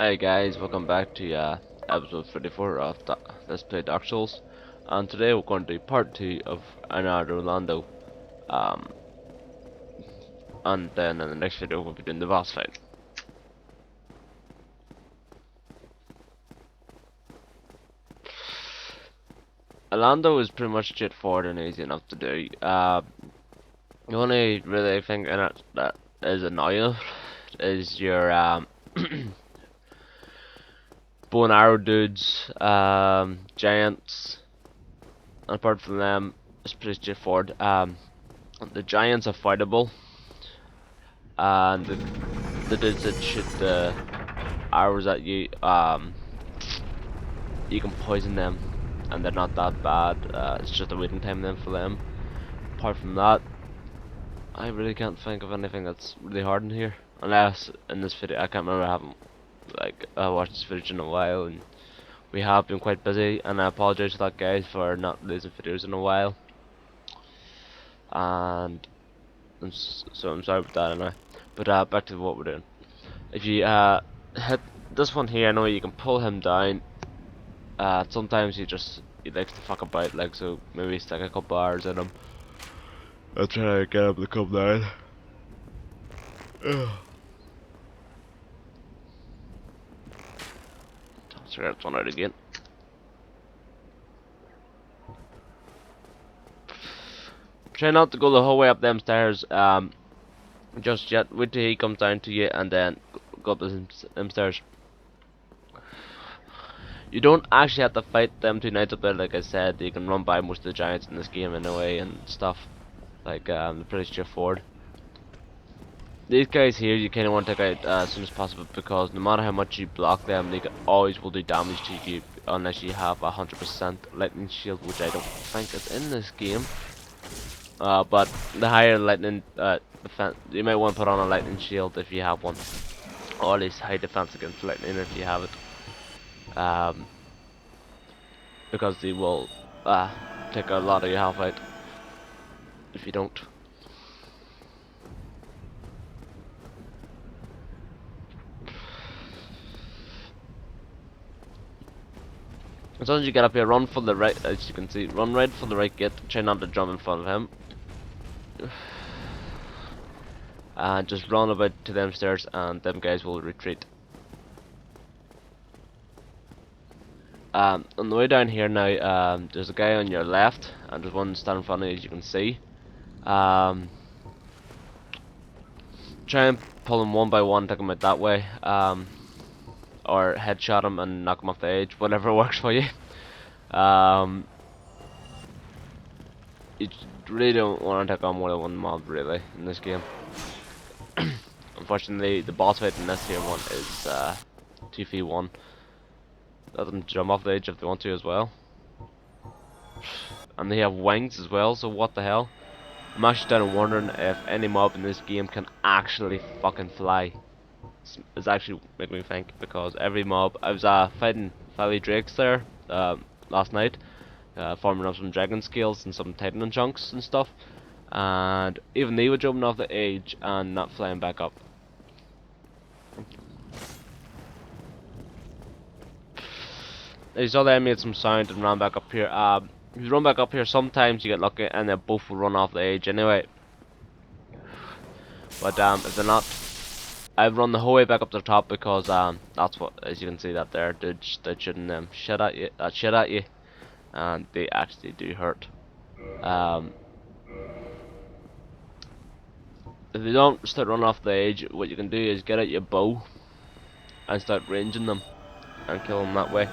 Hi guys, welcome back to episode 34 of Let's Play Dark Souls, and today we're going to do part 2 of Anor Londo, um, and then in the next video we'll be doing the boss fight. Londo is pretty much straightforward and easy enough to do. The only really thing in it that is annoying is your bow and arrow dudes, giants. And apart from them, it's pretty straightforward. The giants are fightable, and the dudes that shoot the arrows at you, you can poison them, and they're not that bad. It's just a waiting time then for them. Apart from that, I really can't think of anything that's really hard in here. Unless in this video, I can't remember. I haven't watched this video in a while, and we have been quite busy. And I apologize to that guys for not releasing videos in a while. And so I'm sorry about that anyway. But back to what we're doing. If you hit this one here, I know you can pull him down. Sometimes he likes to fuck about, like, so maybe stick a couple hours in him. I'll try to get him to come down. Sorry, that's one out again. Try not to go the whole way up them stairs just yet. Wait till he comes down to you and then go up them stairs. You don't actually have to fight them two knights up there, like I said. You can run by most of the giants in this game anyway and stuff. Like, they're pretty straightforward. These guys here you kind of want to take out as soon as possible, because no matter how much you block them, they always will do damage to you unless you have 100% lightning shield, which I don't think is in this game. But the higher lightning defense, you might want to put on a lightning shield if you have one, or at least high defense against lightning if you have it. Because they will take a lot of your health out if you don't. As soon as you get up here, run for the right, as you can see, run right for the right gate, try not to jump in front of him. And just run about to them stairs and them guys will retreat. On the way down here now, there's a guy on your left, and there's one standing in front of you, as you can see. Try and pull him one by one, take him out that way, or headshot him and knock him off the edge, whatever works for you. You really don't want to take on more than one mob, really, in this game. Unfortunately, the boss fight in this here one is 2v1. Let them jump off the edge if they want to as well. And they have wings as well, so what the hell? I'm actually starting wondering if any mob in this game can actually fucking fly. It's actually making me think, because every mob, I was fighting Valley Drakes there last night, farming up some dragon scales and some titan chunks and stuff, and even they were jumping off the edge and not flying back up. You saw they made some sound and ran back up here. If you run back up here, sometimes you get lucky and they both will run off the edge anyway. But if they're not, I've run the whole way back up to the top, because that's what, as you can see, that they're shooting shit at you, and they actually do hurt. If you don't start running off the edge, what you can do is get out your bow and start ranging them and kill them that way.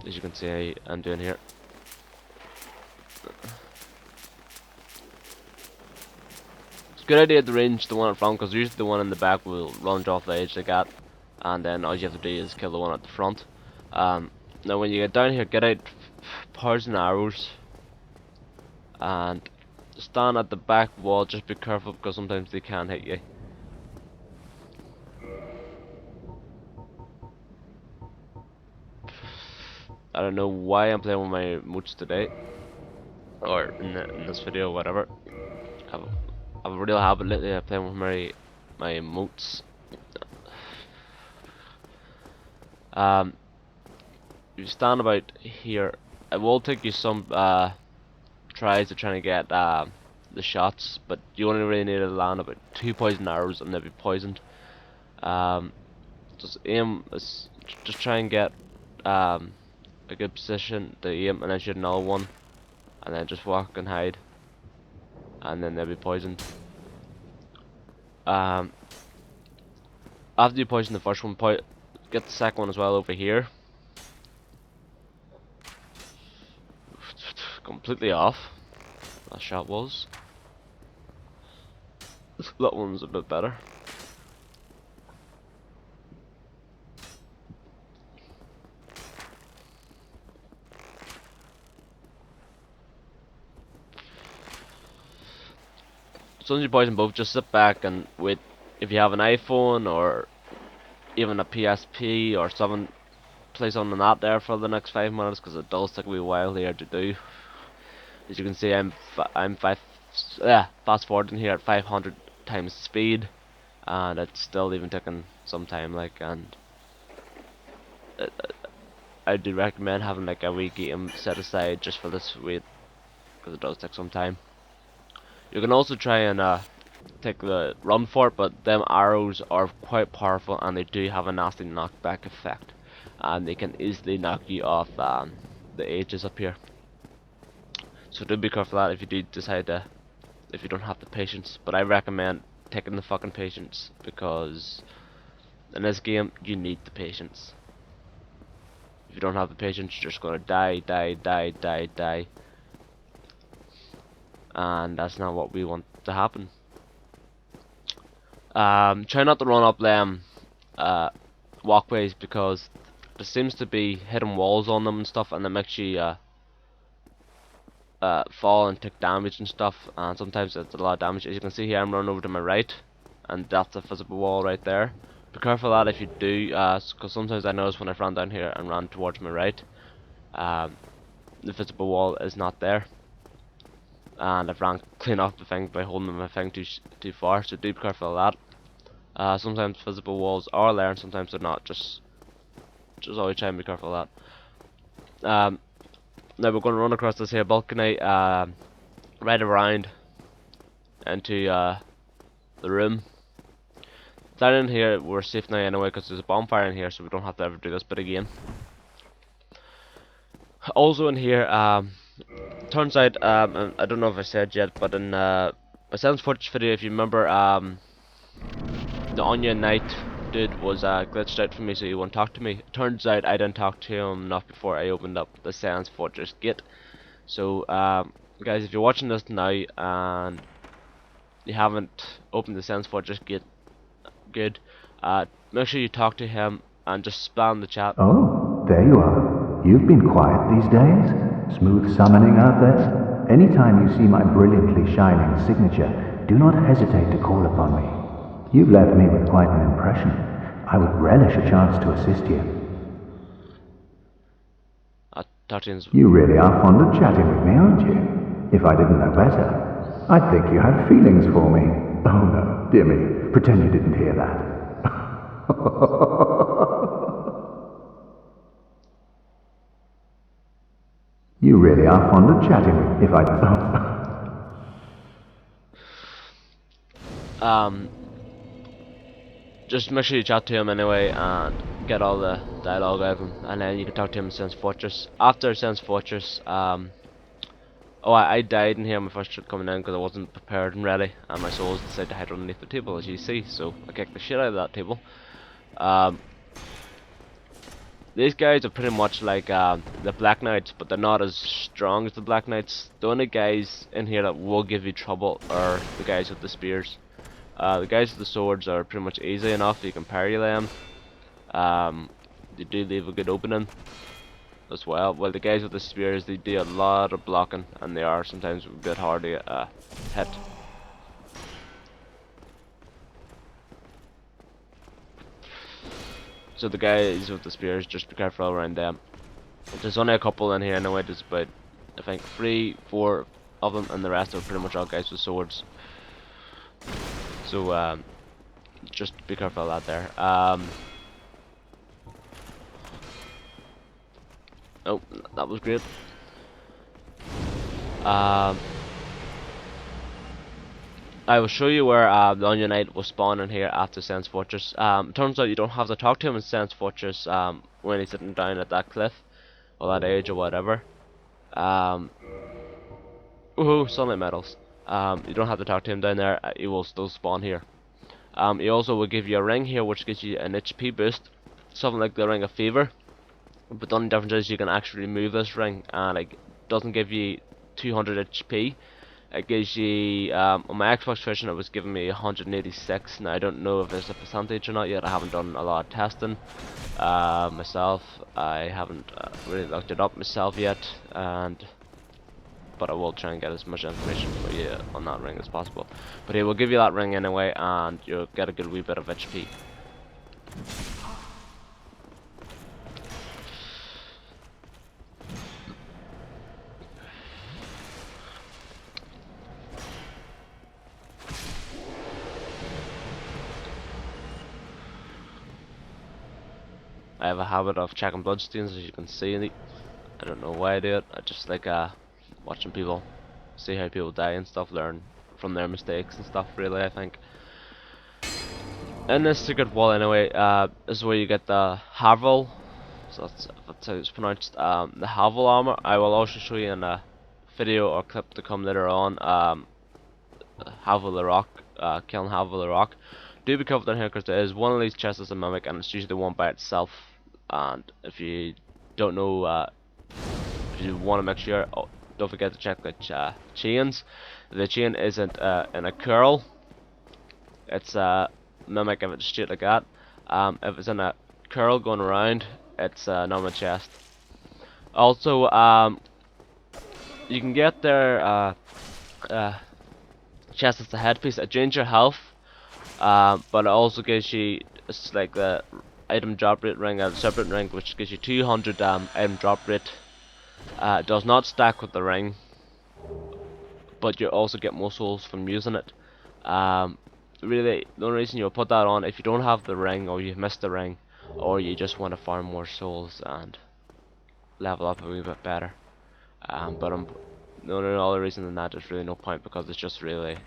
As you can see, I'm doing here. It's a good idea to range the one in front, because usually the one in the back will lunge off the edge like that, and then all you have to do is kill the one at the front. Now when you get down here, get out powers and arrows, and stand at the back wall. Just be careful, because sometimes they can hit you. I don't know why I'm playing with my emotes today, or in this video, or whatever. I have a real habit lately of playing with my emotes. You stand about here. It will take you some tries to try to get the shots, but you only really need to land about 2 poison arrows and they'll be poisoned. Just aim, just try and get a good position to aim, and then shoot another one, and then just walk and hide, and then they'll be poisoned. After you poison the first one, get the second one as well over here. Completely off. That shot was. That one's a bit better. As soon as you poison both, just sit back and wait. If you have an iPhone or even a PSP or something, play something on that there for the next 5 minutes, because it does take a wee while here to do. As you can see, I'm fast forwarding here at 500 times speed, and it's still even taking some time. Like, and I do recommend having like a wee game set aside just for this wait, because it does take some time. You can also try and take the run for it, but them arrows are quite powerful and they do have a nasty knockback effect, and they can easily knock you off the edges up here. So do be careful of that if you do decide to, if you don't have the patience. But I recommend taking the fucking patience, because in this game you need the patience. If you don't have the patience, you're just gonna die, and that's not what we want to happen. Try not to run up them walkways, because there seems to be hidden walls on them and stuff, and it makes you fall and take damage and stuff, and sometimes it's a lot of damage. As you can see here, I'm running over to my right, and that's a physical wall right there. Be careful of that if you do, because sometimes I notice when I've run down here and ran towards my right, the physical wall is not there, and I've ran clean off the thing by holding my thing too far. So do be careful of that. Sometimes physical walls are there and sometimes they're not. Just always try and be careful of that. Now we're going to run across this here balcony, right around into the room. Down in here we're safe now anyway, because there's a bonfire in here, so we don't have to ever do this bit again. Also in here, turns out, I don't know if I said yet, but in my Sounds footage video, if you remember, the Onion Knight dude was glitched out for me, so he won't talk to me. Turns out I didn't talk to him enough before I opened up the Sounds Fortress gate. So guys, if you're watching this now and you haven't opened the Sounds Fortress gate, good. Make sure you talk to him and just spam the chat. Oh, there you are. You've been quiet these days. Smooth summoning out there. Anytime you see my brilliantly shining signature, do not hesitate to call upon me. You've left me with quite an impression. I would relish a chance to assist you. You really are fond of chatting with me, aren't you? If I didn't know better, I'd think you had feelings for me. Oh no, dear me, pretend you didn't hear that. You really are fond of chatting with me. If I... Just make sure you chat to him anyway and get all the dialogue out of him, and then you can talk to him in Sounds Fortress. After Sounds Fortress, I died in here on my first trip coming in because I wasn't prepared and ready, and my souls decided to hide underneath the table, as you see, so I kicked the shit out of that table. These guys are pretty much like the Black Knights, but they're not as strong as the Black Knights. The only guys in here that will give you trouble are the guys with the spears. The guys with the swords are pretty much easy enough, you can parry them. They do leave a good opening as well. While the guys with the spears, they do a lot of blocking, and they are sometimes a bit hard to hit. So the guys with the spears, just be careful around them. There's only a couple in here anyway, there's about, I think, 3, 4 of them, and the rest are pretty much all guys with swords. So just be careful of that there. Oh, that was great. Um, I will show you where the Onion Knight was spawning here after Sense Fortress. Turns out you don't have to talk to him in Sense Fortress when he's sitting down at that cliff or that edge or whatever. Woohoo, sunlight metals. You don't have to talk to him down there. He will still spawn here. He also will give you a ring here, which gives you an HP boost, something like the Ring of Fever. But the only difference is you can actually remove this ring, and it doesn't give you 200 HP. It gives you, on my Xbox version, it was giving me 186. Now I don't know if there's a percentage or not yet. I haven't done a lot of testing myself. I haven't really looked it up myself yet, but I will try and get as much information for you on that ring as possible. But he will give you that ring anyway, and you'll get a good wee bit of HP. I have a habit of checking bloodstains, as you can see. I don't know why I do it. I just like watching people, see how people die and stuff, learn from their mistakes and stuff. Really, I think. In this secret wall, anyway, is where you get the Havel. So that's how it's pronounced. The Havel armor. I will also show you in a video or clip to come later on. Havel the Rock, killing Havel the Rock. Do be careful down here because there is one of these chests as a mimic, and it's usually the one by itself. And if you don't know, if you want to make sure, don't forget to check the chains. The chain isn't in a curl. It's a mimic if it's straight like that. If it's in a curl going around, it's a normal chest. Also, you can get their chest as a headpiece. It drains your health, but it also gives you, it's like the item drop rate ring, a separate ring, which gives you 200 item drop rate. It does not stack with the ring, but you also get more souls from using it. Really, the only reason you'll put that on if you don't have the ring, or you've missed the ring, or you just want to farm more souls and level up a wee bit better. But the only other reason than that, there's really no point, because it's just really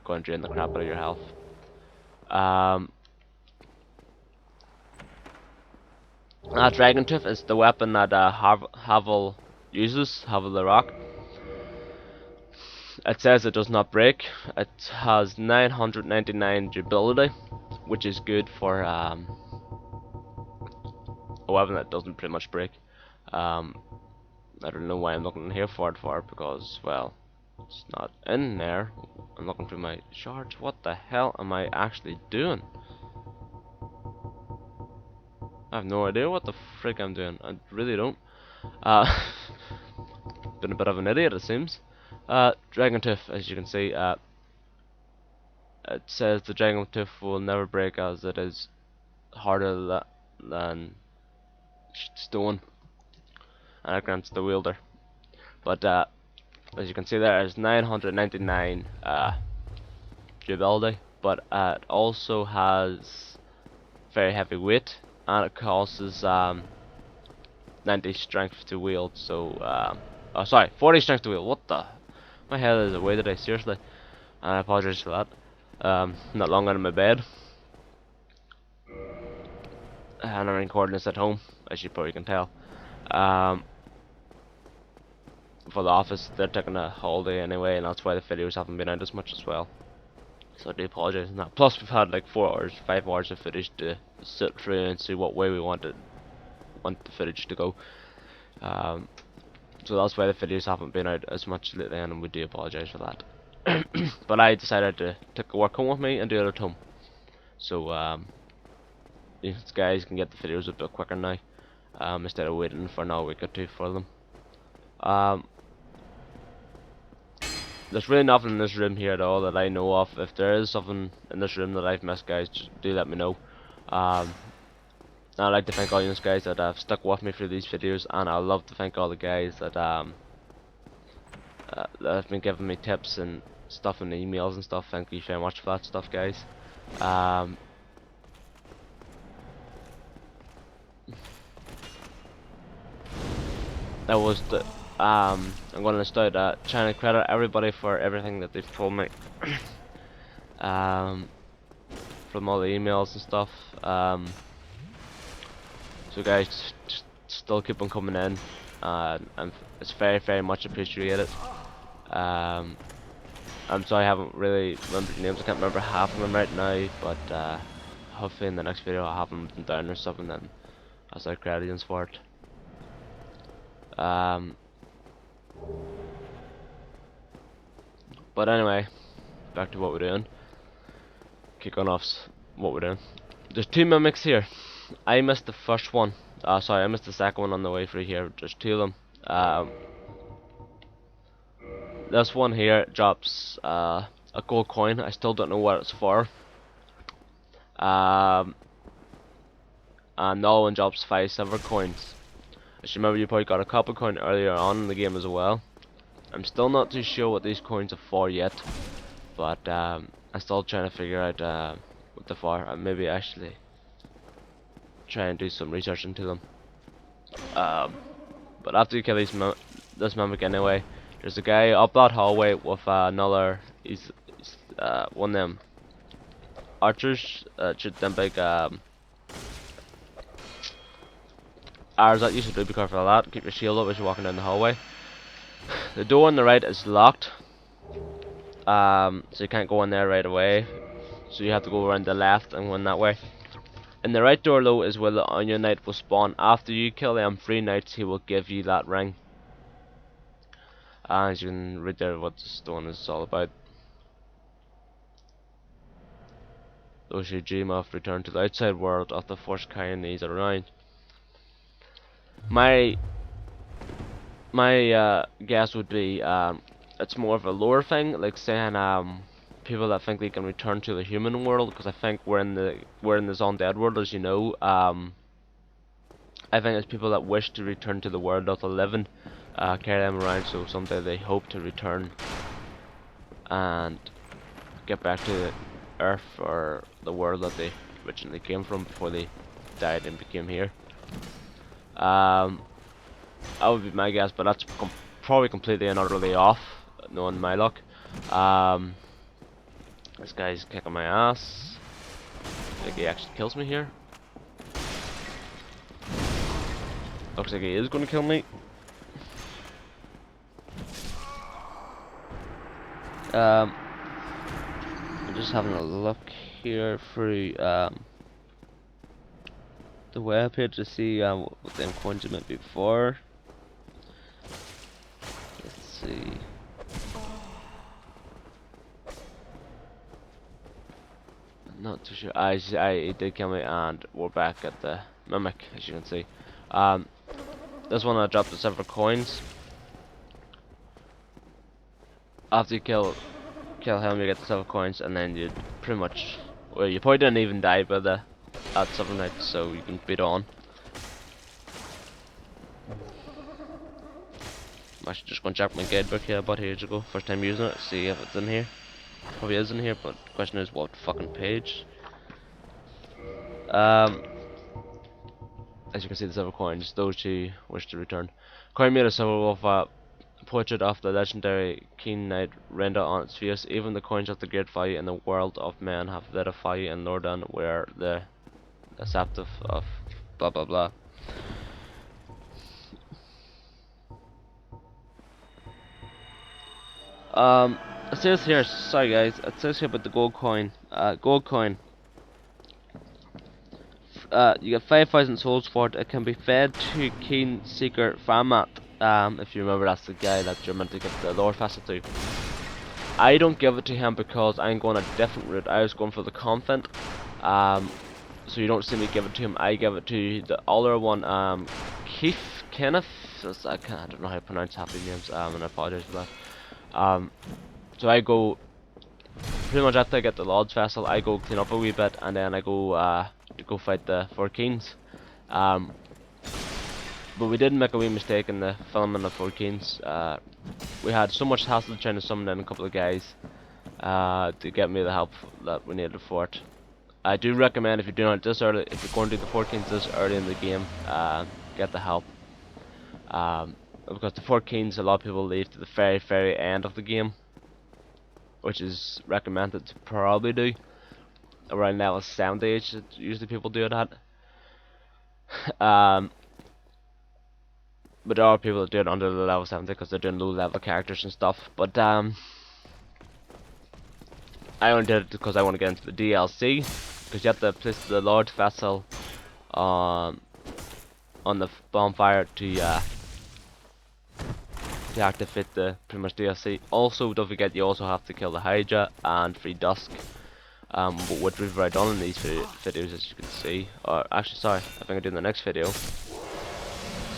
going to drain the crap out of your health. Dragon Tooth is the weapon that Havel uses, Havel the Rock. It says it does not break. It has 999 durability, which is good for a weapon that doesn't pretty much break. I don't know why I'm looking here for it because, well, it's not in there. I'm looking through my shards. What the hell am I actually doing? I have no idea what the frick I'm doing. I really don't. Been a bit of an idiot, it seems. Dragon Tooth, as you can see, it says the Dragon Tooth will never break, as it is harder than stone, and it grants the wielder. But as you can see, there is 999 durability, but it also has very heavy weight, and it causes 90 strength to wield. So, oh sorry, 40 strength to wield. What the? My head is away today, seriously. And I apologize for that. Not long out of my bed. And I'm recording this at home, as you probably can tell. For the office, they're taking a holiday anyway, and that's why the videos haven't been out as much as well. So I do apologize on that. Plus, we've had like 4 hours, 5 hours of footage to sit through and see what way we want the footage to go. So that's why the videos haven't been out as much lately, and we do apologize for that. But I decided to take the work home with me and do it at home. So these guys can get the videos a bit quicker now, instead of waiting for another week or two for them. There's really nothing in this room here at all that I know of. If there is something in this room that I've missed, guys, just do let me know. I'd like to thank all you guys that have stuck with me through these videos, and I'd love to thank all the guys that that have been giving me tips and stuff in the emails and stuff. Thank you very much for that stuff, guys. that was the I'm gonna start trying to credit everybody for everything that they've told me. um, from all the emails and stuff. So guys, just still keep on coming in, and it's very much appreciated. Um, I'm sorry I haven't really remembered your names. I can't remember half of them right now, but hopefully in the next video I'll have them written down or something, and I'll start crediting for it. But anyway, back to what we're doing. Kick on off what we're doing. There's two mimics here. I missed the first one. Sorry, I missed the second one on the way through here. There's two of them. This one here drops a gold coin. I still don't know what it's for. And the other one drops 5 silver coins. As you remember, you probably got a copper coin earlier on in the game as well. I'm still not too sure what these coins are for yet, but I'm still trying to figure out what they're for, and maybe actually try and do some research into them. But after you kill this mimic anyway, there's a guy up that hallway with another. He's one of them archers. Shoot them big arrows that you should do. Be careful of that. Keep your shield up as you're walking down the hallway. The door on the right is locked, so you can't go in there right away. So you have to go around the left and go in that way. In the right door though is where the Onion Knight will spawn. After you kill them 3 knights, he will give you that ring. And you can read there what the stone is all about. Those who dream of return to the outside world of the force carrying these around. My guess would be it's more of a lore thing, like saying people that think they can return to the human world, because I think we're in this undead world, as you know. I think it's people that wish to return to the world of the living, carry them around, so someday they hope to return and get back to Earth, or the world that they originally came from before they died and became here. That would be my guess, but that's probably completely and utterly off, knowing my luck. This guy's kicking my ass. I think he actually kills me here. Looks like he is going to kill me. I'm just having a look here through the web page to see what them coins are meant to be for. Let's see. I'm not too sure. He did kill me, and we're back at the mimic, as you can see. This one I dropped the silver coins. After you kill him, you get the silver coins, and then you pretty much, well, you probably didn't even die by that silver knight, so you can beat on. I'm actually just going to check my guidebook here about ages ago. First time using it, see if it's in here. Probably is in here, but the question is what fucking page. As you can see, the silver coins, those who wish to return. Coin made of silver with a portrait of the legendary Keen Knight rendered on its face. Even the coins of the great value in the world of men have little value in Northern, where the deceptive of blah blah blah. It says here, sorry guys, it says here about the gold coin. Gold coin. You get 5,000 souls for it. It can be fed to Keen Seeker Famat. If you remember, that's the guy that you're meant to give the lore facet to. I don't give it to him because I'm going a different route. I was going for the convent. So you don't see me give it to him. I give it to the other one, Kenneth. I don't know how to pronounce half the names, and I apologize for that. So I go pretty much after I get the Lord's Vessel, I go clean up a wee bit, and then I go to go fight the 4 Kings. But we did make a wee mistake in the filming of 4 Kings. We had so much hassle trying to summon in a couple of guys to get me the help that we needed for it. I do recommend, if you're doing it this early, if you're going to do the 4 Kings this early in the game, get the help. because the 4 kings a lot of people leave to the very end of the game, which is recommended to probably do around level 70. Usually people do that. But there are people that do it under the level 70 because they're doing low level characters and stuff. But I only did it because I want to get into the DLC, because you have to place the large vessel on the bonfire to activate the pretty much DLC. Also, don't forget you also have to kill the Hydra and free Dusk, which we've already done in these videos, as you can see. Or actually, sorry, I think I'll do in the next video.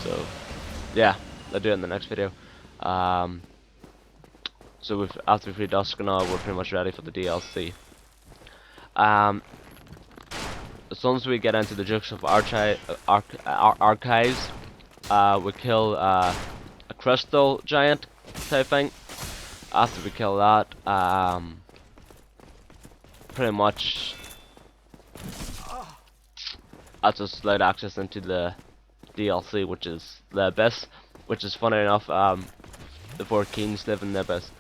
So yeah, I'll do it in the next video. So after we free Dusk now, we're pretty much ready for the DLC. As soon as we get into the Jukes of Archives, we kill a crystal giant type thing. After we kill that, pretty much that's just allowed access into the DLC, which is the abyss, which is funny enough. The 4 kings live in the abyss.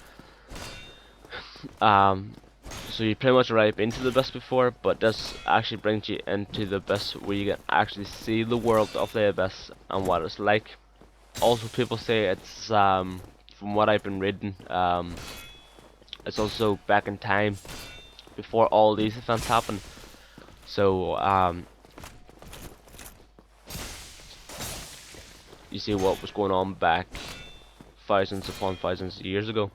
So you pretty much arrive into the abyss before, but this actually brings you into the abyss where you can actually see the world of the abyss and what it's like. Also, people say it's from what I've been reading, it's also back in time before all these events happen. So you see what was going on back thousands upon thousands of years ago.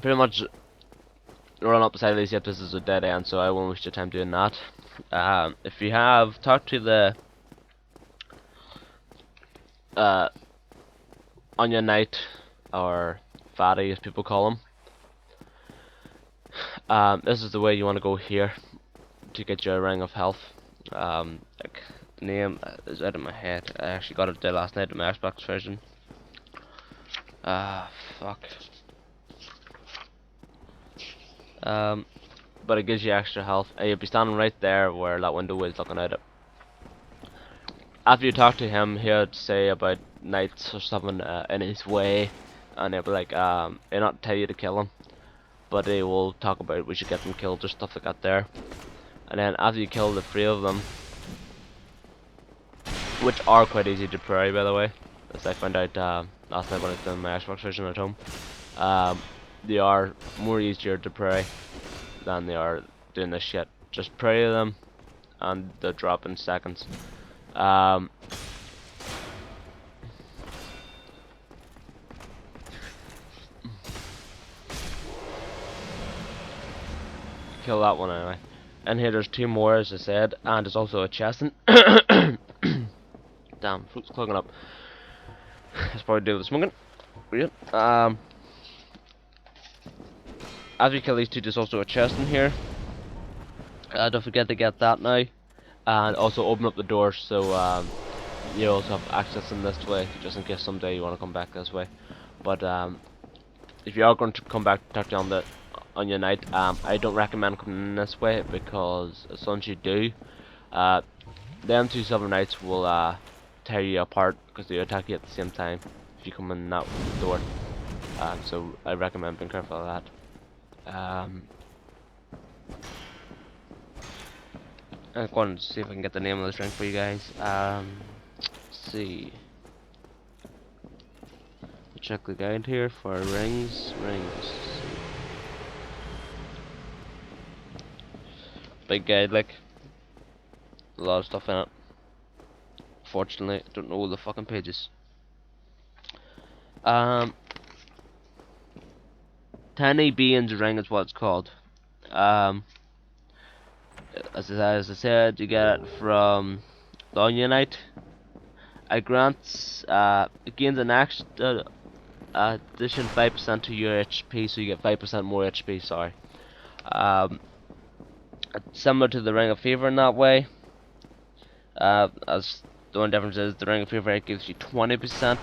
Pretty much run up beside these, yep, this is a dead end, so I won't waste your time doing that. If you have talked to the Onion Knight, or Fatty as people call him, this is the way you want to go here to get your ring of health. Like, the name is out of my head. I actually got it there last night in my Xbox version. Fuck. But it gives you extra health, and you'll be standing right there where that window is looking at it. After you talk to him, he'll say about knights or something in his way, and he'll be like, he'll not tell you to kill him, but he will talk about we should get them killed or stuff like that there. And then after you kill the 3 of them, which are quite easy to parry by the way, as I found out last night when I was doing my Xbox version at home, they are more easier to parry than they are doing this shit. Just parry them and they'll drop in seconds. Kill that one anyway. And here there's 2 more, as I said, and there's also a chest in damn, fruit's clogging up. That's probably due to the smoking. Weird. After you kill these 2, there's also a chest in here. Don't forget to get that now, and also open up the doors so you also have access in this way, just in case someday you want to come back this way. But if you are going to come back to talk on the Onion Knight, I don't recommend coming in this way, because as soon as you do, them 2 Silver Knights will tear you apart because they attack you at the same time if you come in that door. So I recommend being careful of that. I'm going to see if I can get the name of this ring for you guys. Let's see. Check the guide here for rings. Big guide, like a lot of stuff in it. Fortunately, I don't know all the fucking pages. Tiny Bean's ring is what it's called. As I said, you get it from the Onion Knight. It grants, it gains an extra addition 5% to your HP, so you get 5% more HP. Sorry. It's similar to the Ring of Fever in that way. As the only difference is the Ring of Fever gives you 20%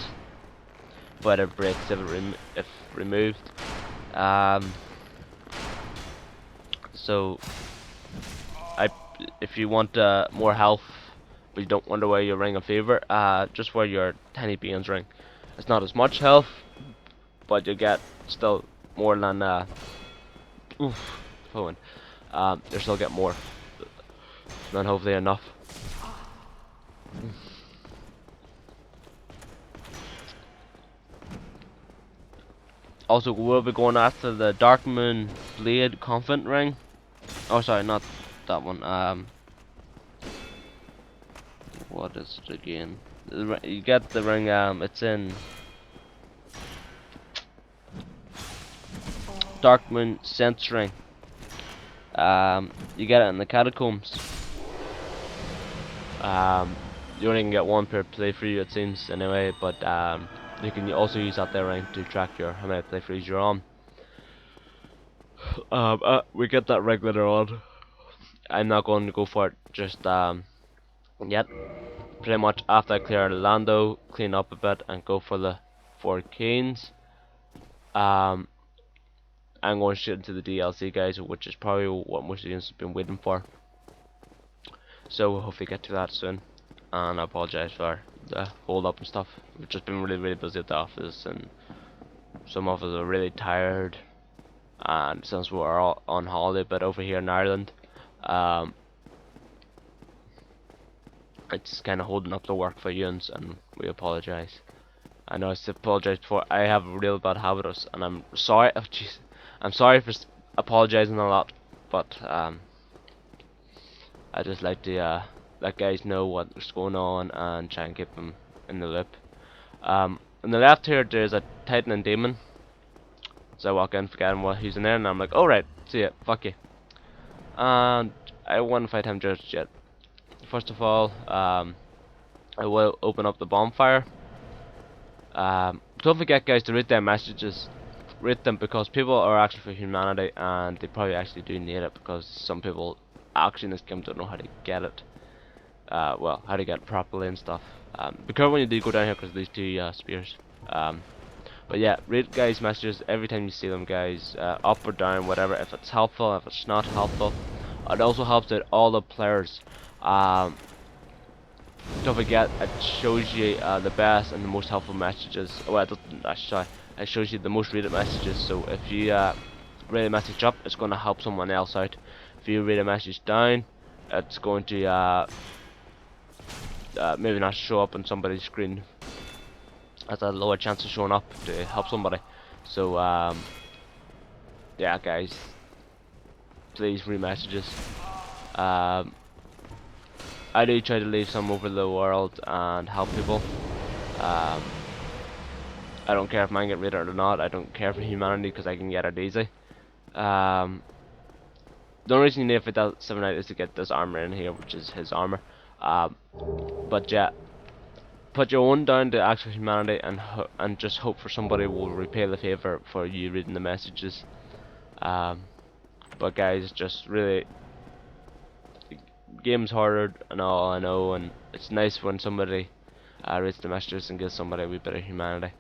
but it breaks if removed. Um, so if you want more health, but you don't want to wear your ring of favor, just wear your tiny beans ring. It's not as much health, but you get still more than oof, phone. You still get more than hopefully enough. Also, we'll be going after the Dark Moon Blade Confident Ring. Oh, sorry, not that one. What is it again? You get the ring. It's in Dark Moon Sense Ring. You get it in the catacombs. You only can get one per playthrough, it seems, anyway. But you can also use that there ring to track how many playthroughs you're on. We get that ring later on. I'm not going to go for it just yet. Pretty much after I clear Londo, clean up a bit, and go for the 4 canes. I'm going straight into the DLC, guys, which is probably what most of you have been waiting for. So we'll hopefully get to that soon. And I apologize for the hold up and stuff. We've just been really busy at the office, and some of us are really tired. And since we're all on holiday, but over here in Ireland, it's kind of holding up the work for you, and we apologize. I know I apologized before. I have a real bad habit of, and I'm sorry. Oh, jeez, I'm sorry for apologizing a lot, but I just like to let guys know what's going on and try and keep them in the loop. On the left here, there's a Titan and Demon. So I walk in, forgetting what he's in there, and I'm like, oh right, see ya, fuck you. And I won't fight him just yet. First of all, I will open up the bonfire. Don't forget, guys, to read their messages. Read them, because people are actually for humanity, and they probably actually do need it, because some people actually in this game don't know how to get it. Well, how to get it properly and stuff. Be careful when you do go down here, because of these 2 spears. But yeah, read guys' messages every time you see them, guys. Up or down, whatever. If it's helpful, if it's not helpful. It also helps out all the players. Don't forget, it shows you the best and the most helpful messages. Well, it doesn't, sorry, it shows you the most rated messages. So if you read a message up, it's going to help someone else out. If you read a message down, it's going to maybe not show up on somebody's screen. Has a lower chance of showing up to help somebody. So yeah, guys, please read messages. I do try to leave some over the world and help people. I don't care if mine get rated or not. I don't care for humanity, because I can get it easy. The only reason you need to fit that 7 is to get this armor in here, which is his armor. But yeah, put your own down to actual humanity, and just hope for somebody will repay the favor for you reading the messages. But guys, just really, game's harder and all, I know, and it's nice when somebody reads the messages and gives somebody a wee bit of humanity,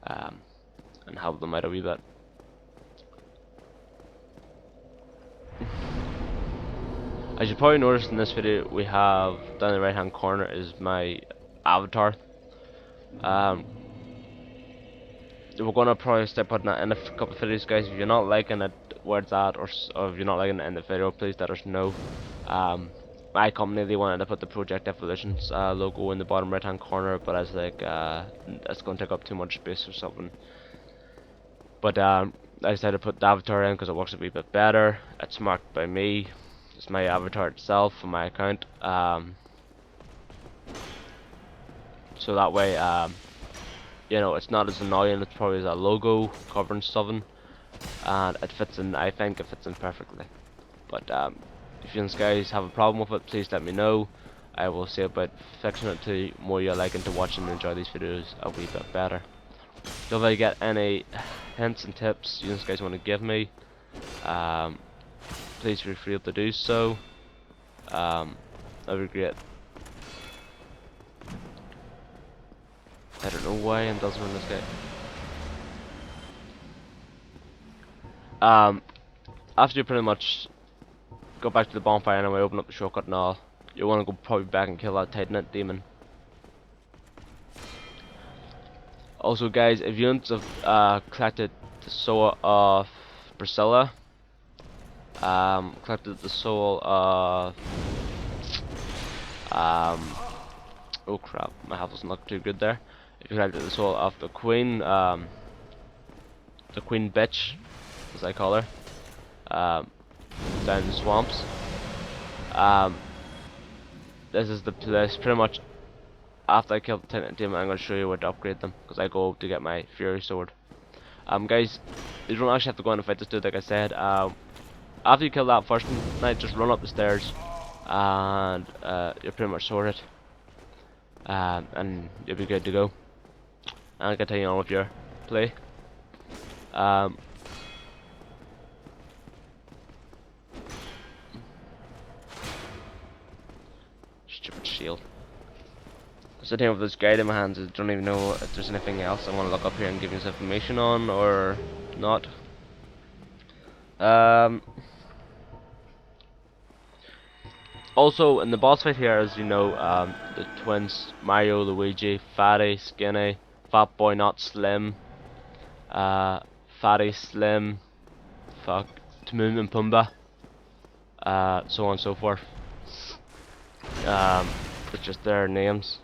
and help them out a wee bit. As you probably noticed in this video, we have down in the right hand corner is my avatar. We're gonna probably start putting that in a couple of videos, guys. If you're not liking it where it's at, or if you're not liking it in the video, please let us know. My company, they wanted to put the Project Evolutionz logo in the bottom right hand corner, but I was like, it's gonna take up too much space or something. But I decided to put the avatar in because it works a wee bit better. It's marked by me. It's my avatar itself for my account. So that way, you know, it's not as annoying. It's probably as a logo covering something, and it fits in. I think it fits in perfectly. But if you guys have a problem with it, please let me know. I will see about fixing it to more you like, and to watch and enjoy these videos a wee bit better. So if I get any hints and tips you guys want to give me, please feel free to do so. That'd be great. I don't know why I'm doesn't run this guy. After you pretty much go back to the bonfire anyway, open up the shortcut and all, you want to go probably back and kill that Titanite demon. Also guys, if you have collected the soul of Priscilla, collected the soul of oh crap, my health doesn't look too good there. If you collected the soul of the queen bitch, as I call her, down in the swamps, this is the place. Pretty much after I kill the Titanite demon, I'm going to show you where to upgrade them, because I go to get my Fury sword. Guys, you don't actually have to go in and fight this dude, like I said. After you kill that first night, just run up the stairs, and you're pretty much sorted, and you'll be good to go. And continue on with your play. Stupid shield. Sitting here with this guide in my hands, I don't even know if there's anything else I want to look up here and give you some information on, or not. Also, in the boss fight here, as you know, the twins, Mario, Luigi, Fatty, Skinny, Fat Boy Not Slim, Fatty, Slim, Timon and Pumbaa, so on and so forth. It's just their names.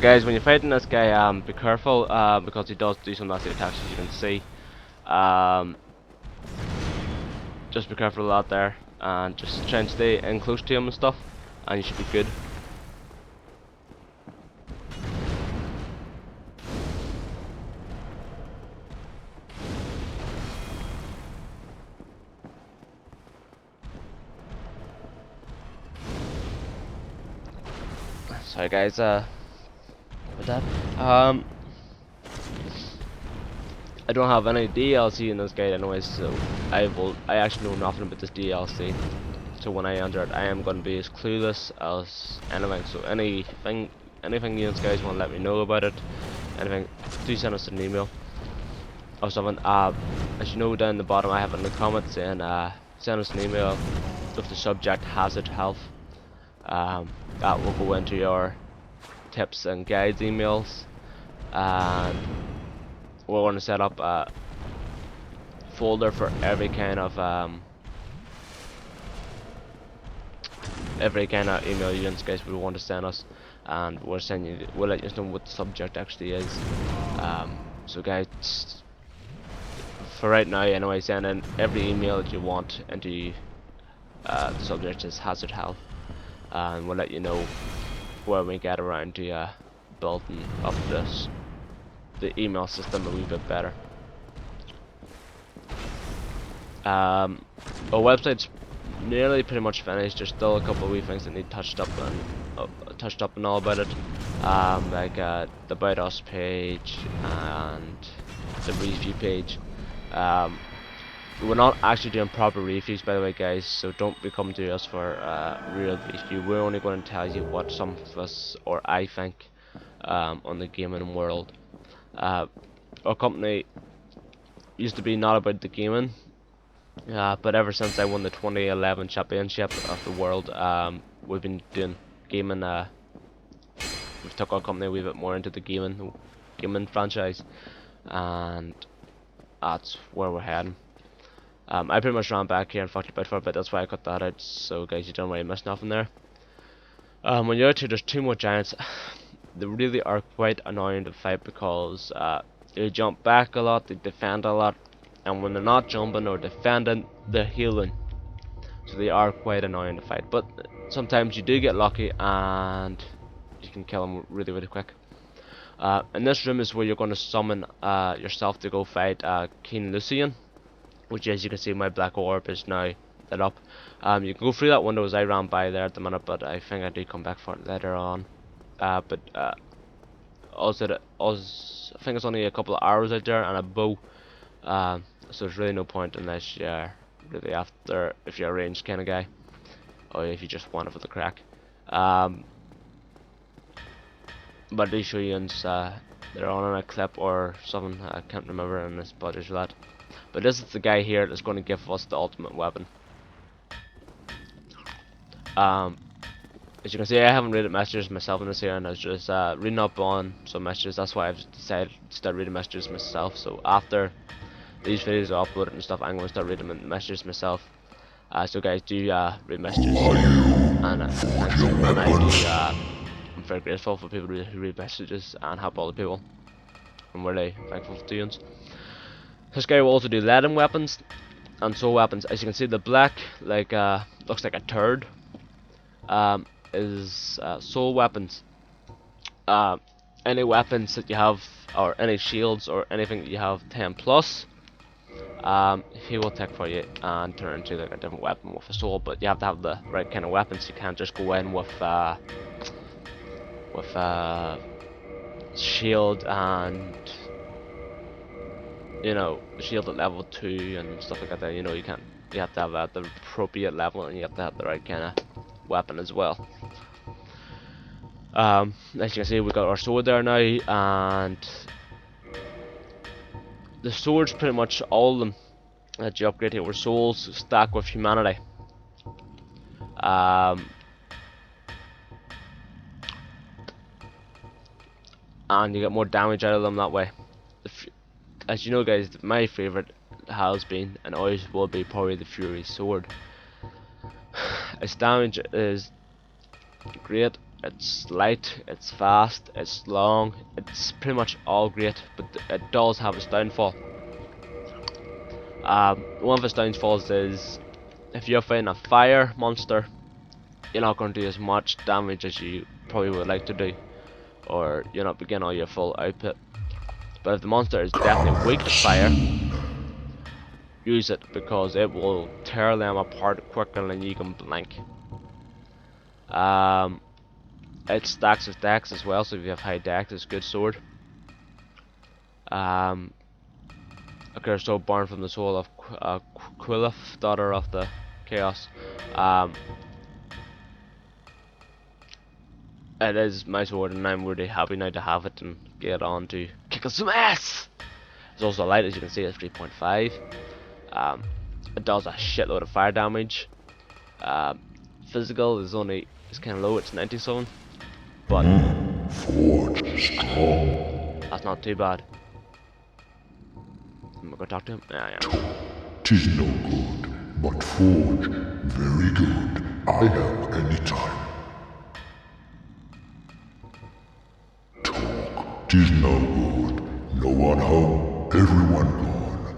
Guys, when you're fighting this guy, be careful, because he does do some nasty attacks, as you can see. Just be careful out there, and just try and stay in close to him and stuff, and you should be good. Sorry guys, with that. I don't have any DLC in this guide anyways, so I actually know nothing about this DLC. So when I enter it, I am going to be as clueless as anything. So anything you guys want to let me know about it, anything, do send us an email or something. As you know, down the bottom I have it in the comments saying send us an email with the subject hazard health. That will go into your tips and guides emails, and we're going to set up a folder for every kind of email you guys would want to send us, and we'll let you know what the subject actually is. So guys, for right now anyway, send in every email that you want into the subject is hazard health, and we'll let you know when we get around to building up the email system a wee bit better. Our website's nearly pretty much finished. There's still a couple of wee things that need touched up and all about it, like the About Us page and the review page. We're not actually doing proper reviews, by the way, guys, so don't be coming to us for real review. We're only going to tell you what some of us, or I think, on the gaming world. Our company used to be not about the gaming, but ever since I won the 2011 championship of the world, we've been doing gaming. We've took our company a wee bit more into the gaming franchise, and that's where we're heading. I pretty much ran back here and fucked about for a bit, that's why I cut that out, so guys, you don't really miss nothing there. When you're out here, there's two more giants. They really are quite annoying to fight because they jump back a lot, they defend a lot, and when they're not jumping or defending, they're healing. So they are quite annoying to fight, but sometimes you do get lucky and you can kill them really, really quick. In this room is where you're going to summon yourself to go fight King Lucian, which, as you can see, my black orb is now lit up. You can go through that window as I ran by there at the minute, but I think I do come back for it later on. Also, I think it's only a couple of arrows out there and a bow. So there's really no point unless you're really after, if you're a ranged kind of guy, or if you just want it for the crack. But these Shoyuns, they're on a clip or something, I can't remember, and this apologies for that. But this is the guy here that's going to give us the ultimate weapon. As you can see, I haven't read messages myself in this here, and I was just reading up on some messages. That's why I've decided to start reading messages myself. So after these videos are uploaded and stuff, I'm going to start reading messages myself. So guys, do read messages, and thanks. And I'm very grateful for people who read messages and help other people. I'm really thankful to you. This guy will also do leaden weapons and soul weapons. As you can see, the black looks like a turd. Is soul weapons. Any weapons that you have, or any shields or anything that you have 10 plus, he will take for you and turn into like a different weapon with a soul. But you have to have the right kind of weapons. You can't just go in with shield and, you know, shield at level 2 and stuff like that. You know, you can't. You have to have at the appropriate level, and you have to have the right kind of weapon as well. As you can see, we got our sword there now, and the swords, pretty much all of them that you upgrade here, were souls stacked with humanity. And you get more damage out of them that way. As you know, guys, my favorite has been and always will be probably the Fury sword. Its damage is great. It's light, it's fast, it's long, it's pretty much all great, but it does have its downfall. One of its downfalls is if you're fighting a fire monster, you're not going to do as much damage as you probably would like to do, or you're not getting all your full output. But if the monster is definitely weak to fire, use it, because it will tear them apart quicker than you can blink. It stacks with dex as well, so if you have high dex, it's a good sword. A cursed soul born from the soul of Quilif, daughter of the Chaos. It is my sword, and I'm really happy now to have it and get on to kicking some ass. It's also light, as you can see, it's 3.5. It does a shitload of fire damage. Physical is kind of low, it's 97. But Forge strong. That's not too bad. I'm gonna go talk to him. Yeah. Tis no good, but forge very good. I help anytime. Talk, tis no good. No one home, everyone gone.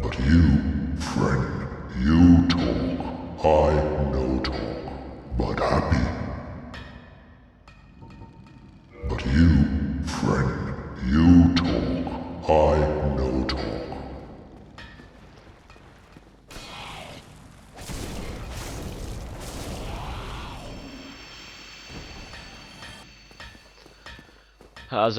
But you, friend, you talk. I no talk. But happy. But you, friend, you talk, I no talk. As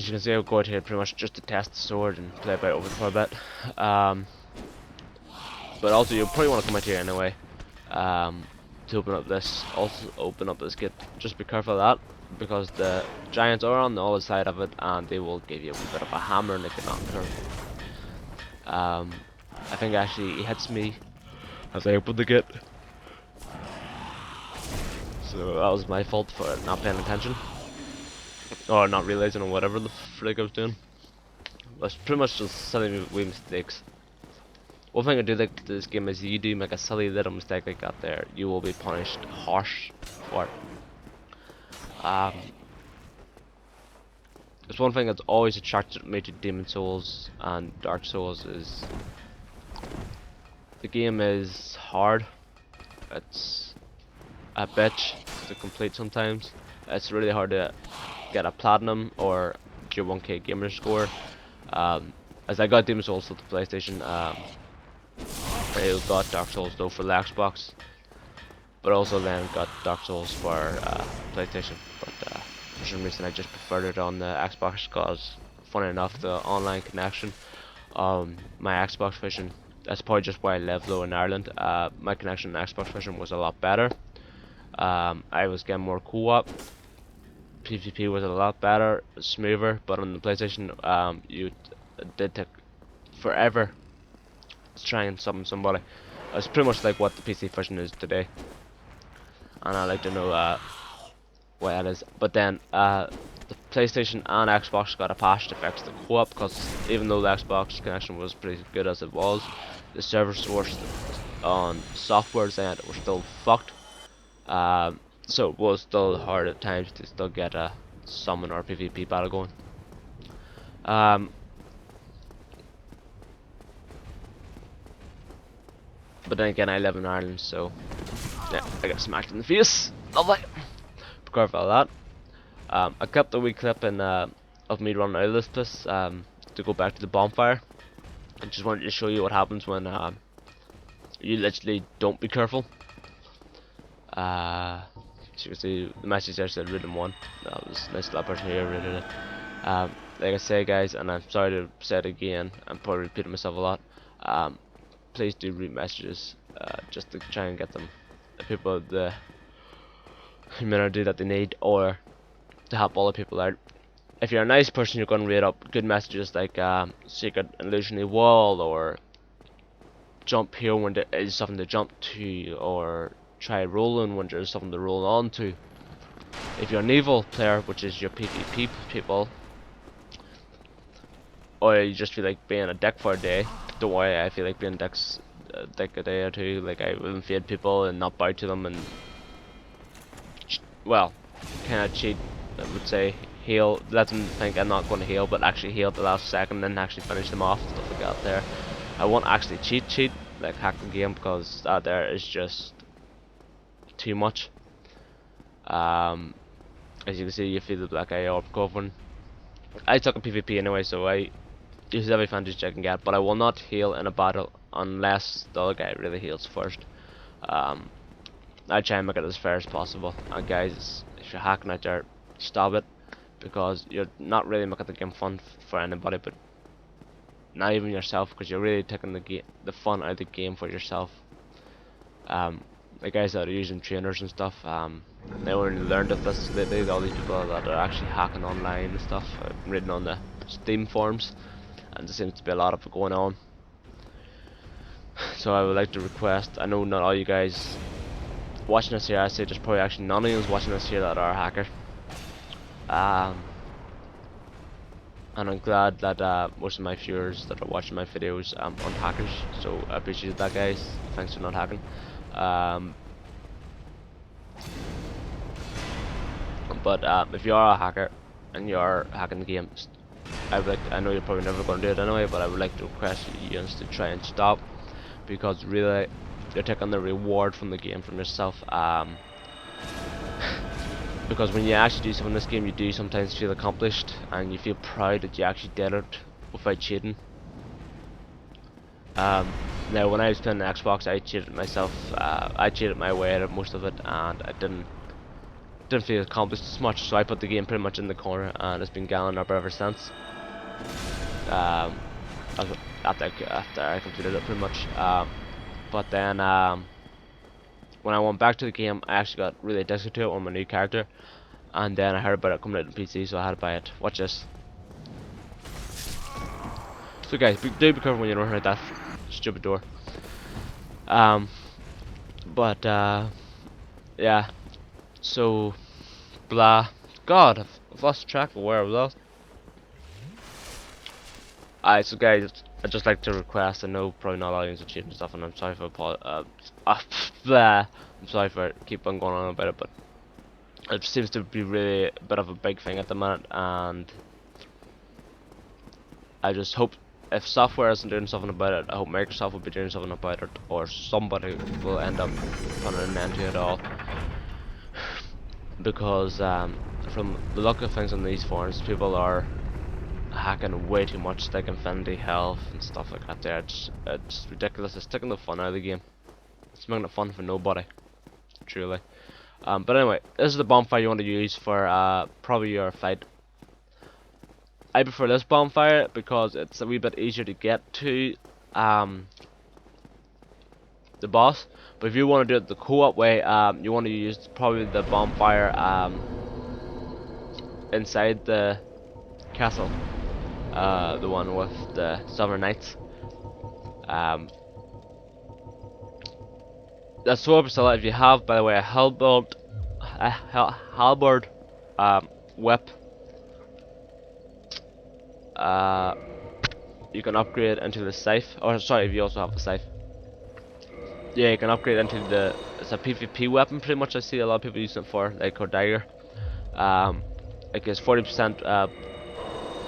you can see, I'll go out here pretty much just to test the sword and play about with it for a bit. But also, you'll probably want to come out here anyway. To open up this, gate. Just be careful of that, because the giants are on the other side of it, and they will give you a bit of a hammer and they can knock her. I think actually he hits me as I open the gate, so that was my fault for not paying attention, or not realizing, or whatever the frick I was doing. That's pretty much just silly wee mistakes. One thing I do like to this game is you do make a silly little mistake like that there, you will be punished harsh for it. There's one thing that's always attracted me to Demon Souls and Dark Souls is the game is hard. It's a bitch to complete sometimes. It's really hard to get a platinum or your 1k gamer score. As I got Demon Souls for the PlayStation, I got Dark Souls though for the Xbox, but also then got Dark Souls for PlayStation. But for some reason I just preferred it on the Xbox because, funny enough, the online connection, my Xbox version, that's probably just where I live though in Ireland, my connection on Xbox version was a lot better. I was getting more co-op, PvP was a lot better, smoother, but on the PlayStation, it did take forever to try and summon somebody. It's pretty much like what the PC version is today, and I'd like to know why that is. But then the PlayStation and Xbox got a patch to fix the co-op, because even though the Xbox connection was pretty good as it was, the servers were on software's end were still fucked. So it was still hard at times to still get a summon or PvP battle going. But then again, I live in Ireland, so yeah, I got smacked in the face. Lovely. Be careful of that. I kept a wee clip in of me running out of this place to go back to the bonfire. I just wanted to show you what happens when you literally don't be careful. So you can see the message there said Rhythm 1. That was nice that person here rated it. Like I say, guys, and I'm sorry to say it again, I'm probably repeating myself a lot. Please do read messages, just to try and get them the people the humanity that they need, or to help all the people out. If you're a nice person, you're going to read up good messages like secret illusionary wall, or jump here when there is something to jump to, or try rolling when there's something to roll on to. If you're an evil player, which is your PvP people, or you just feel like being a dick for a day, don't worry, I feel like being a dick a day or two. Like, I will invade people and not bow to them, and well, kind of cheat, I would say, heal, let them think I'm not going to heal, but actually heal at the last second, and then actually finish them off, stuff like that there. I won't actually cheat, like hack the game, because that there is just too much. As you can see, you feel the black eye orb covering. I took a PvP anyway, so I use every advantage I can get, but I will not heal in a battle unless the other guy really heals first. I try and make it as fair as possible, and guys, if you're hacking out there, stop it, because you're not really making the game fun for anybody, but not even yourself, because you're really taking the fun out of the game for yourself. The guys that are using trainers and stuff, they only learned of this lately, all these people that are actually hacking online and stuff. I've been reading on the Steam forums, and there seems to be a lot of it going on. So I would like to request, I know not all you guys watching this here, I say there's probably actually none of you watching this here that are a hacker. And I'm glad that most of my viewers that are watching my videos aren't hackers, so I appreciate that, guys. Thanks for not hacking. But if you are a hacker and you are hacking the game, I know you're probably never going to do it anyway, but I would like to request you to try and stop, because really you're taking the reward from the game from yourself. Because when you actually do something in this game, you do sometimes feel accomplished, and you feel proud that you actually did it without cheating. Now, when I was playing the Xbox, I cheated myself. I cheated my way out of most of it, and I didn't feel accomplished as much. So I put the game pretty much in the corner, and it's been gallon up ever since. After I completed it, pretty much. But then when I went back to the game, I actually got really addicted to it on my new character, and then I heard about it coming out on PC, so I had to buy it. Watch this. So guys, do be careful when you're running out that stupid door. Yeah. So, blah. God, I've lost track of where I was at. Alright, so guys, I'd just like to request, I know probably not all of you are cheating and stuff, and I'm sorry for I'm sorry for keep on going on about it, but it seems to be really a bit of a big thing at the minute, and I just hope if software isn't doing something about it, I hope Microsoft will be doing something about it, or somebody will end up putting an end to it all. Because from the look of things on these forums, people are hacking way too much, like infinity health and stuff like that there. It's ridiculous. It's taking the fun out of the game. It's making it fun for nobody. truly. But anyway, this is the bonfire you want to use for probably your fight. I prefer this bonfire because it's a wee bit easier to get to the boss. But if you want to do it the co-op way, you want to use probably the bonfire inside the castle, the one with the Summer Knights. The sword pistol, if you have, by the way, a halberd whip, you can upgrade into the scythe. Or sorry, if you also have the scythe. Yeah, you can upgrade into the. It's a PvP weapon, pretty much. I see a lot of people using it for, like or dagger. It gives 40%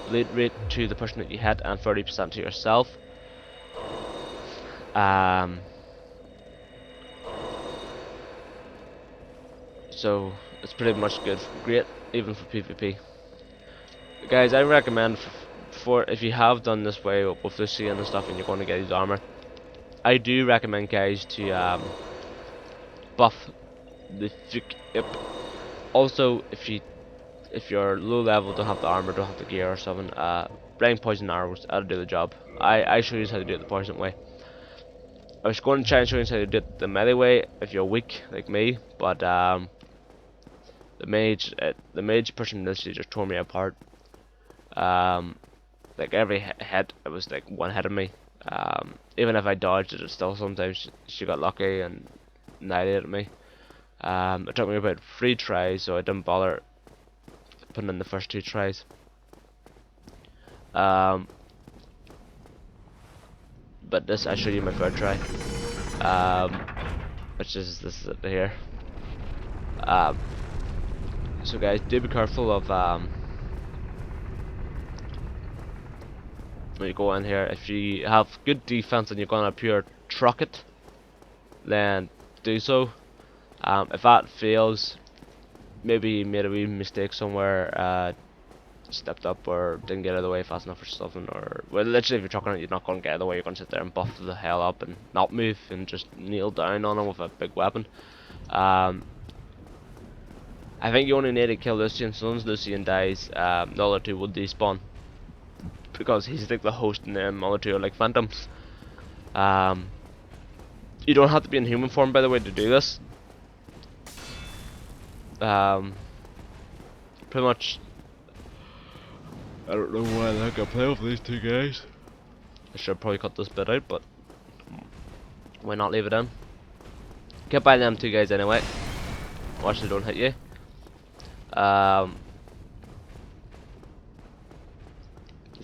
bleed rate to the person that you hit and 30% to yourself. So it's pretty much good, great, even for PvP. Guys, I recommend for if you have done this way with Lucian and stuff, and you're going to get his armor, I do recommend guys to buff the Ip. Also, if you're low level, don't have the armor, don't have the gear or something, bring poison arrows. That'll do the job. I show you how to do it the poison way. I was going to try and show you how to do it the melee way if you're weak like me, but the mage person literally just tore me apart. Like every hit, it was like one hit of me. Even if I dodged it, still sometimes she got lucky and annihilated me. It took me about 3 tries, so I didn't bother putting in the first 2 tries. But this, I show you my 3rd try, which is this here. So guys, do be careful of when you go in here. If you have good defense and you're gonna pure truck it, then do so. If that fails, maybe you made a wee mistake somewhere, stepped up or didn't get out of the way fast enough or something, or well, literally if you're trucking it, you're not going to get out of the way. You're going to sit there and buff the hell up and not move and just kneel down on him with a big weapon. I think you only need to kill Lucian. So once Lucian dies, the other 2 will despawn because he's like the host, and the other 2 are like phantoms. You don't have to be in human form, by the way, to do this. Pretty much. I don't know why the heck I play with these 2 guys. I should probably cut this bit out, but why not leave it in? Get by them 2 guys anyway. Watch they don't hit you.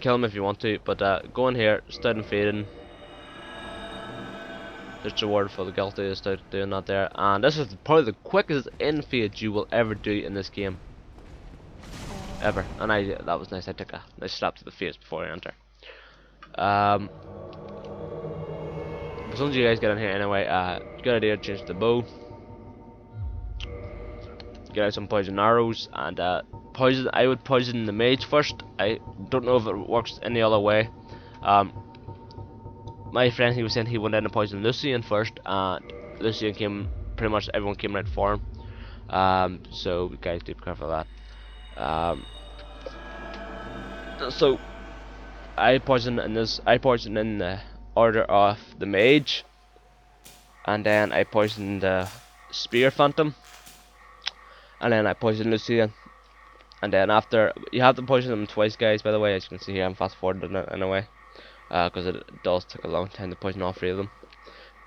Kill them if you want to, but go in here, start invading. There's a reward for the guilty to start doing that there, and this is probably the quickest invade you will ever do in this game. Ever. And that was nice. I took a nice slap to the face before I enter. As soon as you guys get in here anyway, good idea to change the bow. Get out some poison arrows and poison. I would poison the mage first. I don't know if it works any other way. My friend, he was saying he went in and poisoned Lucian first, and Lucian came. Pretty much everyone came right for him. So guys, do be careful of that. So I poison in the order of the mage, and then I poison the spear phantom, and then I poison Lucian, and then after you have to poison them twice, guys. By the way, as you can see here, I'm fast forwarding it in a way, because it does take a long time to poison all 3 of them,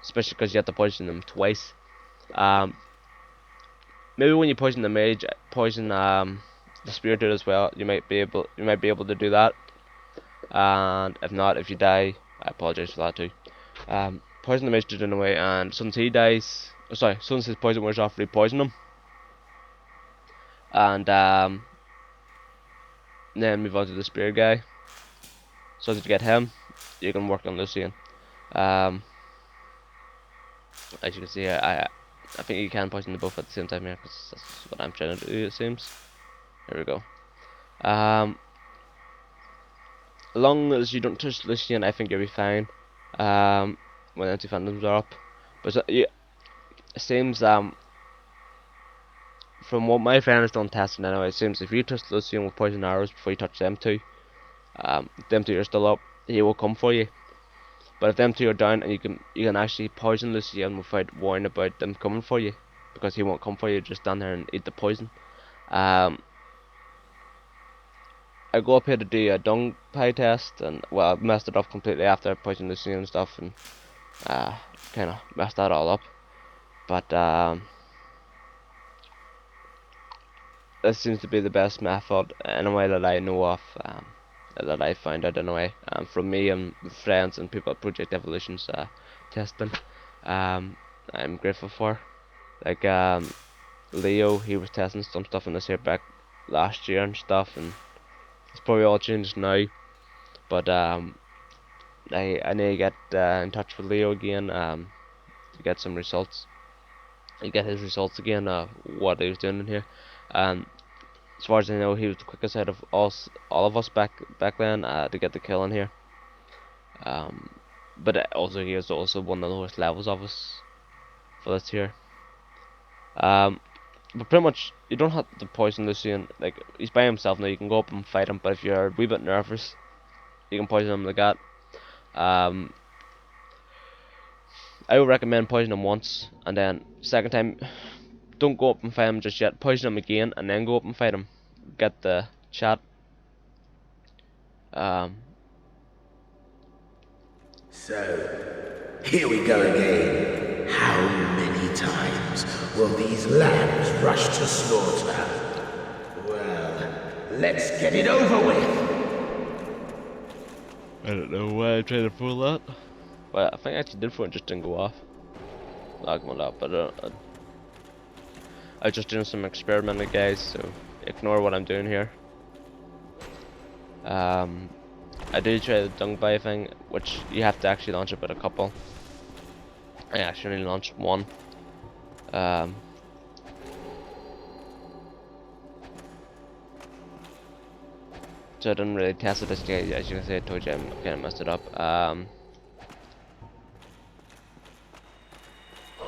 especially because you have to poison them twice. Maybe when you poison the mage, poison the spear dude as well. You might be able to do that. And if not, if you die, I apologize for that too. Poison the mage dude in a way, and since he dies, since his poison wears off, re-poison him, and then move on to the spear guy. So to get him, you can work on Lucian. As you can see here, I think you can poison the both at the same time here, because that's what I'm trying to do, it seems. Here we go. As long as you don't touch Lucian, I think you'll be fine. When anti-phantoms are up. But yeah, it seems from what my friend has done testing anyway, it seems if you touch Lucian with poison arrows before you touch them two are still up, he will come for you. But if them two are down, and you can actually poison Lucian without worrying about them coming for you, because he won't come for you, just stand there and eat the poison. I go up here to do a dung pie test, and well, I messed it up completely after I poisoned Lucian and stuff, and kind of messed that all up. But this seems to be the best method anyway that I know of, that I found out anyway, from me and friends and people at Project Evolutionz testing. I'm grateful for. Like Leo, he was testing some stuff in this here back last year and stuff, and it's probably all changed now. But I need to get in touch with Leo again to get some results. To get his results again, what he was doing in here. As far as I know, he was the quickest out of all of us back then to get the kill in here. But also he was also one of the lowest levels of us for this here. But pretty much you don't have to poison Lucian. Like, he's by himself now. You can go up and fight him, but if you're a wee bit nervous, you can poison him like that. I would recommend poison him once, and then second time, don't go up and fight him just yet. Poison him again, and then go up and fight him. Get the chat. So, here we go again. How many times will these lambs rush to slaughter? Well, let's get it over with. I don't know why I tried to pull that. Well, I think I actually did for it, just didn't go off. Lagging it up, but I was just doing some experimenting, guys, so ignore what I'm doing here. I did try the dung buy thing, which you have to actually launch it with a couple. I actually launched one. So I didn't really test it this day. As you can see, I told you I kind of messed it up.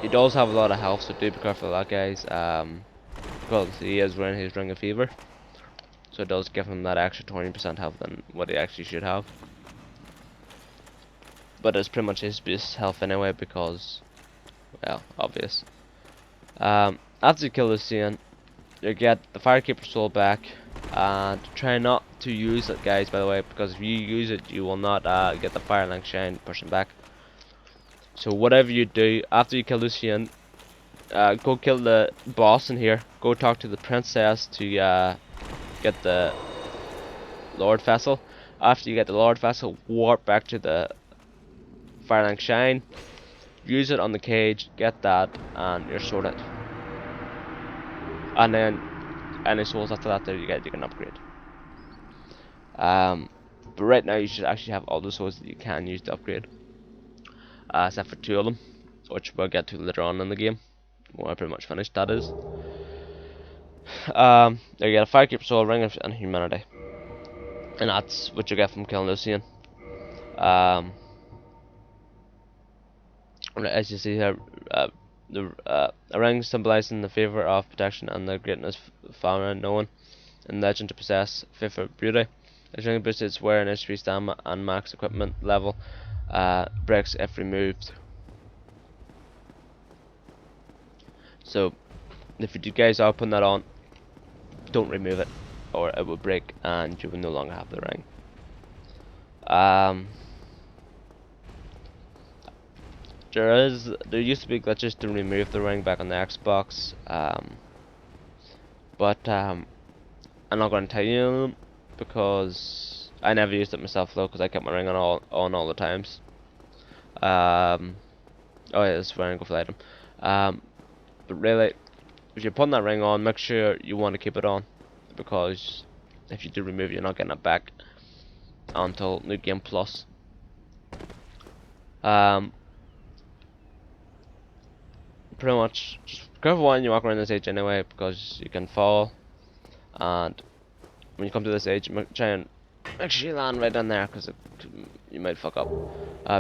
He does have a lot of health, so do be careful of that, guys. Because he is wearing his Ring of Fever, so it does give him that extra 20% health than what he actually should have. But it's pretty much his base health anyway, because, well, obvious. After you kill Lucian, you get the Firekeeper soul back, and try not to use it, guys, by the way, because if you use it, you will not get the Fire Link Shine pushing back. So whatever you do, after you kill Lucian, go kill the boss in here. Go talk to the princess to get the Lord Vessel. After you get the Lord Vessel, warp back to the Firelink Shine. Use it on the cage, get that, and you're sorted. And then any souls after that there you get, you can upgrade. But right now you should actually have all the souls that you can use to upgrade. Except for 2 of them, which we'll get to later on in the game. Well, I pretty much finished, that is. There you get a Firekeeper Soul, Ring of and Humanity. And that's what you get from killing Lucian. As you see here, a ring symbolizing the favour of protection and the greatness found known in legend to possess fifth beauty. This ring boosts its wear and HP stamina and max equipment level. Breaks if removed. So if you guys are putting that on, don't remove it, or it will break and you will no longer have the ring. There used to be glitches to remove the ring back on the Xbox, but I'm not going to tell you them because I never used it myself though, because I kept my ring on all the times. Oh yeah, this is where I go for the item. But really, if you're putting that ring on, make sure you want to keep it on, because if you do remove it, you're not getting it back until New Game Plus. Pretty much, just careful when you walk around this age anyway, because you can fall, and when you come to this age, try and make sure you land right down there, because you might fuck up.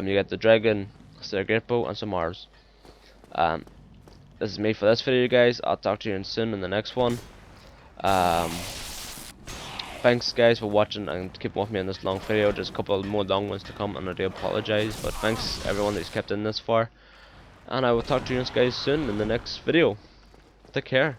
You get the dragon, Sergate bow, and some Mars. this is me for this video, guys. I'll talk to you soon in the next one. Thanks guys for watching and keep with me on this long video. There's a couple more long ones to come, and I do apologize, but thanks everyone that's kept in this far, and I will talk to you guys soon in the next video. Take care.